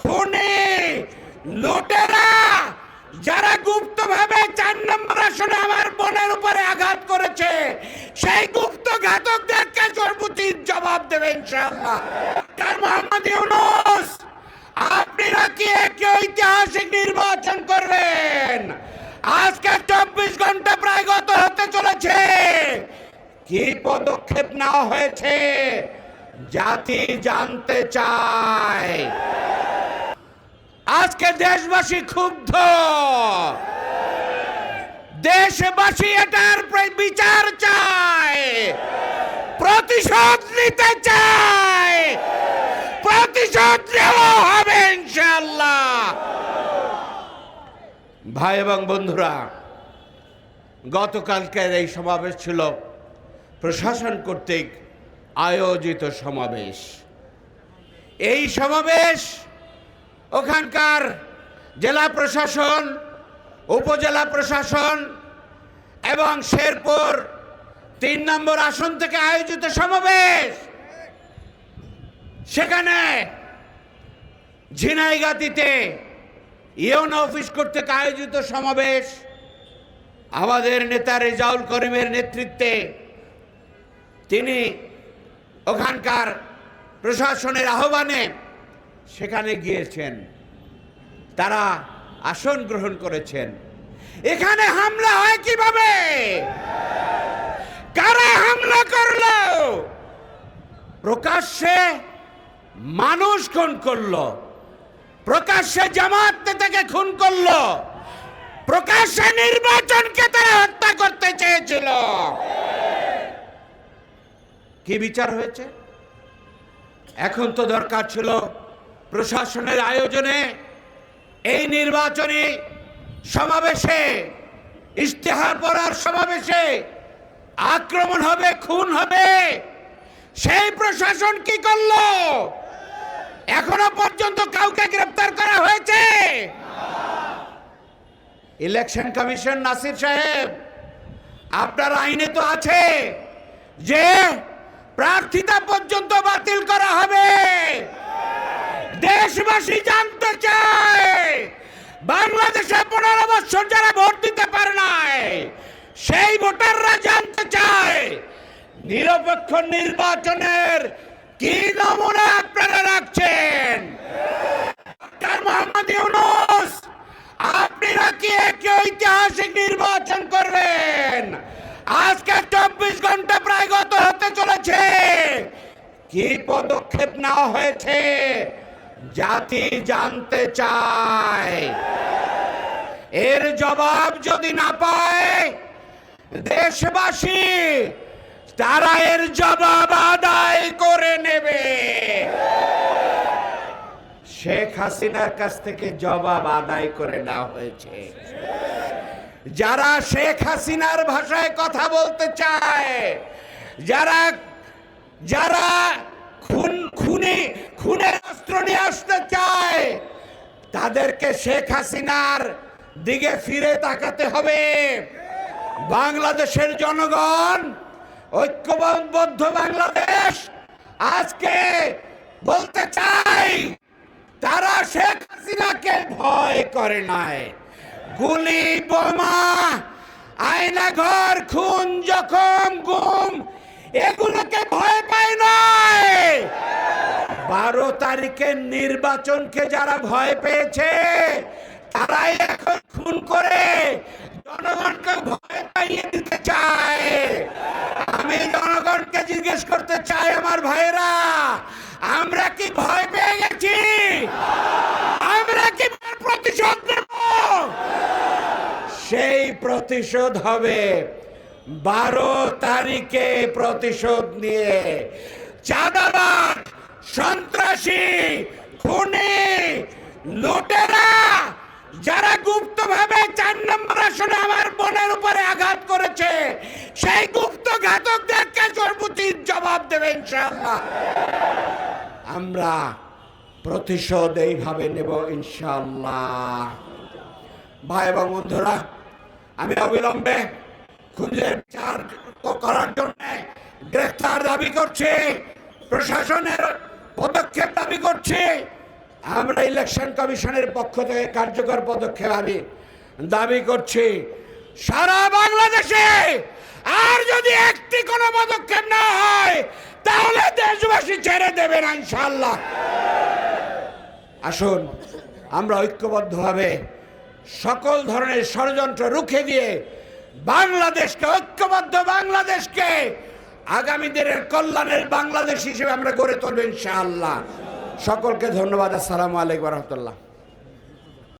খুনি, লুটেরা, যারা গুপ্তভাবে ৪ নম্বর আসনে আমার বোনের উপরে আঘাত করেছে, সেই গুপ্ত ঘাতকদেরকে সর্বোচ্চ জবাব দেবে ইনশাআল্লাহ। ডক্টর মোহাম্মদ ইউনূস, আপনি নাকি একটি ঐতিহাসিক নির্বাচন করবেন। আজকে ২৪ ঘন্টা প্রায় গত হতে চলেছে। কি পদক্ষেপ নেওয়া হয়েছে জাতি জানতে চায়। আজকে দেশবাসী ক্ষুব্ধ, দেশবাসী এটার বিচার চায়, প্রতিশোধ নিতে চায়, প্রতিশোধ নেওয়া হবে ইনশাআল্লাহ। ভাই এবং বন্ধুরা, গতকালকের এই সমাবেশ ছিল প্রশাসন কর্তৃক আয়োজিত সমাবেশ। এই সমাবেশ ওখানকার জেলা প্রশাসন, উপজেলা প্রশাসন এবং শেরপুর ৩ নম্বর আসন থেকে আয়োজিত সমাবেশ। সেখানে ঝিনাইগাতীতে ইউনো অফিস কর্তৃক আয়োজিত সমাবেশ, আমাদের নেতা রেজাউল করিমের নেতৃত্বে তিনি ওখানকার প্রশাসনের আহ্বানে সেখানে গিয়েছেন, তারা আসন গ্রহণ করেছেন। এখানে হামলা হয় কিভাবে? কারা হামলা করলো? প্রকাশ্যে মানুষ খুন করলো, প্রকাশ্যে জামাত নেতাকে খুন করলো, প্রকাশ্যে নির্বাচনকে তারা হত্যা করতে চেয়েছিল। কি বিচার হয়েছে? এখন তো দরকার ছিল প্রশাসনের আয়োজনে এই নির্বাচনী সমাবেশে, ইশতেহার পড়ার সমাবেশে আক্রমণ হবে, খুন হবে। সেই প্রশাসন কি করলো? এখনো পর্যন্ত কাউকে গ্রেফতার করা হয়েছে? ইলেকশন কমিশন নাসির সাহেব, আপনার আইনে তো আছে যে প্রার্থিতা পর্যন্ত বাতিল করা হবে। দেশবাসী জানতে চায়, বাংলাদেশে ১৫ বছর যারা ভোট দিতে পারে নাই, সেই ভোটাররা জানতে চায় নিরপেক্ষ নির্বাচনের কি নমুনা আপনারা রাখছেন। ডক্টর মোহাম্মদ ইউনূস, আপনি নাকি একটি ঐতিহাসিক নির্বাচন করবেন। আজকে ২৪ ঘন্টা প্রায় গত হতে চলেছে। কি পদক্ষেপ নেওয়া হয়েছে জাতি জানতে চায়। এর জবাব যদি না পায় দেশবাসী, তারা এর জবাব আদায় করে নেবে। শেখ হাসিনার কাছ থেকে জবাব আদায় করে নেওয়া হয়েছে। যারা শেখ হাসিনার ভাষায় কথা বলতে চায়, যারা যারা খুনের অস্ত্র নিয়ে আসতে চায়, তাদেরকে শেখ হাসিনার দিকে ফিরে তাকাতে হবে। বাংলাদেশের জনগণ, ঐক্যবদ্ধ বাংলাদেশ আজকে বলতে চাই, তারা শেখ হাসিনাকে ভয় করে নাই। গুলি, বোমা, আয়নাঘর, খুন, জখম, গুম, এগুলোকে ভয় পায় নাই। ১২ তারিখের নির্বাচনকে যারা ভয় পেয়েছে, তারাই এখন খুন করে জনগণকে ভয় পাইয়ে দিতে চায়। আমি জনগণকে জিজ্ঞেস করতে চাই, আমার ভাইরা, আমরা কি ভয় পেয়ে গেছি? আমরা কি প্রতিশোধ নেব? সেই প্রতিশোধ হবে ১২ তারিখে। প্রতিশোধ নিয়ে চাঁদাবাজ, সন্ত্রাসী, খুনি, লুটেরা, যারা গুপ্তভাবে ৪ নম্বর আসনে আমার বোনের উপরে আঘাত করেছে, সেই গুপ্ত ঘাতকদেরকে সর্বোচ্চ জবাব দেবে ইনশাআল্লাহ। আমরা প্রতিশোধ এইভাবে নেব ইনশাআল্লাহ। ভাই এবং বন্ধুরা, আমি অবিলম্বে খুনের বিচার করার জন্য গ্রেফতার দাবি করছি, প্রশাসনের পদক্ষেপ দাবি করছি। আমরা ইলেকশন কমিশনের পক্ষ থেকে কার্যকর পদক্ষেপ আমি দাবি করছি সারা বাংলাদেশে আর যদি একটি কোনো পদক্ষেপ না হয় তাহলে দেশবাসী ছেড়ে দেবেন ইনশাআল্লাহ। আসুন আমরা ঐক্যবদ্ধভাবে সকল ধরনের ষড়যন্ত্র রুখে দিয়ে বাংলাদেশকে, ঐক্যবদ্ধ বাংলাদেশকে আগামী দিনের কল্যাণের বাংলাদেশ হিসেবে আমরা গড়ে তুলব ইনশাআল্লাহ। সকলকে ধন্যবাদ। আসসালামু আলাইকুম ওয়া রাহমাতুল্লাহ।